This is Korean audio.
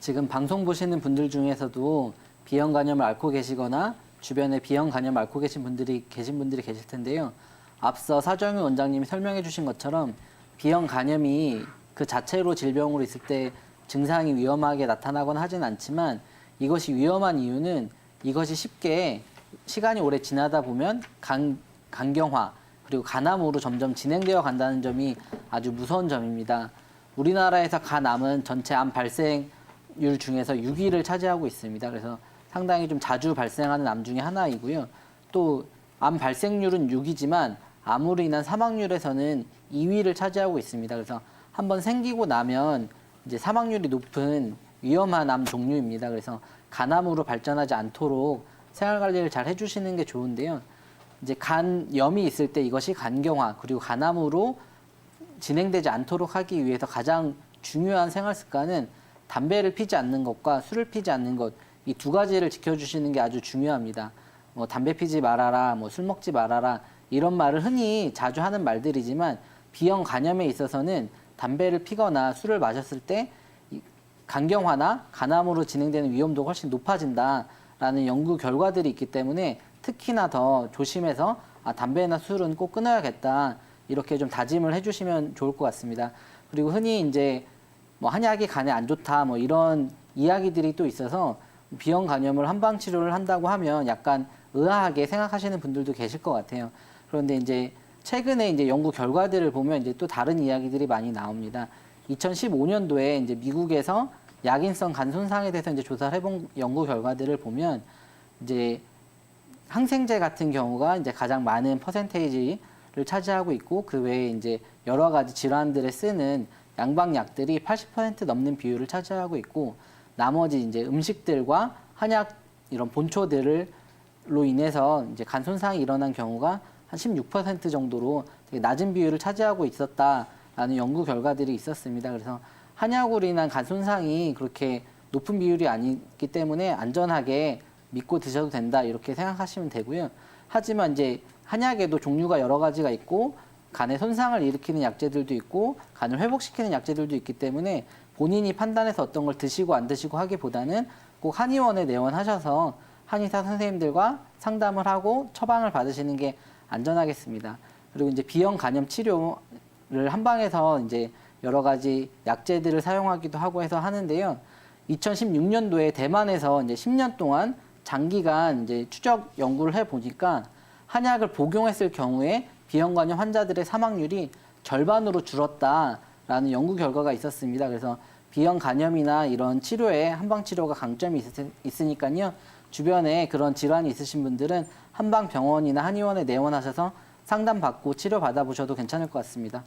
지금 방송 보시는 분들 중에서도 B형 간염을 앓고 계시거나 주변에 B형 간염 앓고 계신 분들이 계실 텐데요. 앞서 사정윤 원장님이 설명해 주신 것처럼 B형 간염이 그 자체로 질병으로 있을 때 증상이 위험하게 나타나거나 하진 않지만 이것이 위험한 이유는 이것이 쉽게 시간이 오래 지나다 보면 간경화 그리고 간암으로 점점 진행되어 간다는 점이 아주 무서운 점입니다. 우리나라에서 간암은 전체 암 발생률 중에서 6위를 차지하고 있습니다. 그래서 상당히 좀 자주 발생하는 암 중에 하나이고요. 또 암 발생률은 6위지만 암으로 인한 사망률에서는 2위를 차지하고 있습니다. 그래서 한번 생기고 나면 이제 사망률이 높은 위험한 암 종류입니다. 그래서 간암으로 발전하지 않도록 생활 관리를 잘 해주시는 게 좋은데요. 이제 간염이 있을 때 이것이 간경화 그리고 간암으로 진행되지 않도록 하기 위해서 가장 중요한 생활 습관은 담배를 피지 않는 것과 술을 피지 않는 것, 이 두 가지를 지켜주시는 게 아주 중요합니다. 뭐 담배 피지 말아라, 뭐 술 먹지 말아라 이런 말을 흔히 자주 하는 말들이지만 B형 간염에 있어서는 담배를 피거나 술을 마셨을 때 간경화나 간암으로 진행되는 위험도가 훨씬 높아진다라는 연구 결과들이 있기 때문에 특히나 더 조심해서 담배나 술은 꼭 끊어야겠다 이렇게 좀 다짐을 해주시면 좋을 것 같습니다. 그리고 흔히 이제 뭐 한약이 간에 안 좋다 뭐 이런 이야기들이 또 있어서 B형 간염을 한방 치료를 한다고 하면 약간 의아하게 생각하시는 분들도 계실 것 같아요. 그런데 이제 최근에 이제 연구 결과들을 보면 이제 또 다른 이야기들이 많이 나옵니다. 2015년도에 이제 미국에서 약인성 간 손상에 대해서 이제 조사를 해본 연구 결과들을 보면 이제 항생제 같은 경우가 이제 가장 많은 퍼센테이지를 차지하고 있고 그 외에 이제 여러 가지 질환들에 쓰는 양방약들이 80% 넘는 비율을 차지하고 있고 나머지 이제 음식들과 한약 이런 본초들로 인해서 이제 간 손상이 일어난 경우가 한 16% 정도로 되게 낮은 비율을 차지하고 있었다라는 연구 결과들이 있었습니다. 그래서 한약으로 인한 간 손상이 그렇게 높은 비율이 아니기 때문에 안전하게 믿고 드셔도 된다 이렇게 생각하시면 되고요. 하지만 이제 한약에도 종류가 여러 가지가 있고 간의 손상을 일으키는 약재들도 있고 간을 회복시키는 약재들도 있기 때문에 본인이 판단해서 어떤 걸 드시고 안 드시고 하기보다는 꼭 한의원에 내원하셔서 한의사 선생님들과 상담을 하고 처방을 받으시는 게 안전하겠습니다. 그리고 이제 B형 간염 치료를 한방에서 이제 여러 가지 약재들을 사용하기도 하고 해서 하는데요. 2016년도에 대만에서 이제 10년 동안 장기간 이제 추적 연구를 해 보니까 한약을 복용했을 경우에 B형 간염 환자들의 사망률이 절반으로 줄었다라는 연구 결과가 있었습니다. 그래서 B형 간염이나 이런 치료에 한방 치료가 강점이 있으니까요. 주변에 그런 질환이 있으신 분들은 한방 병원이나 한의원에 내원하셔서 상담받고 치료 받아보셔도 괜찮을 것 같습니다.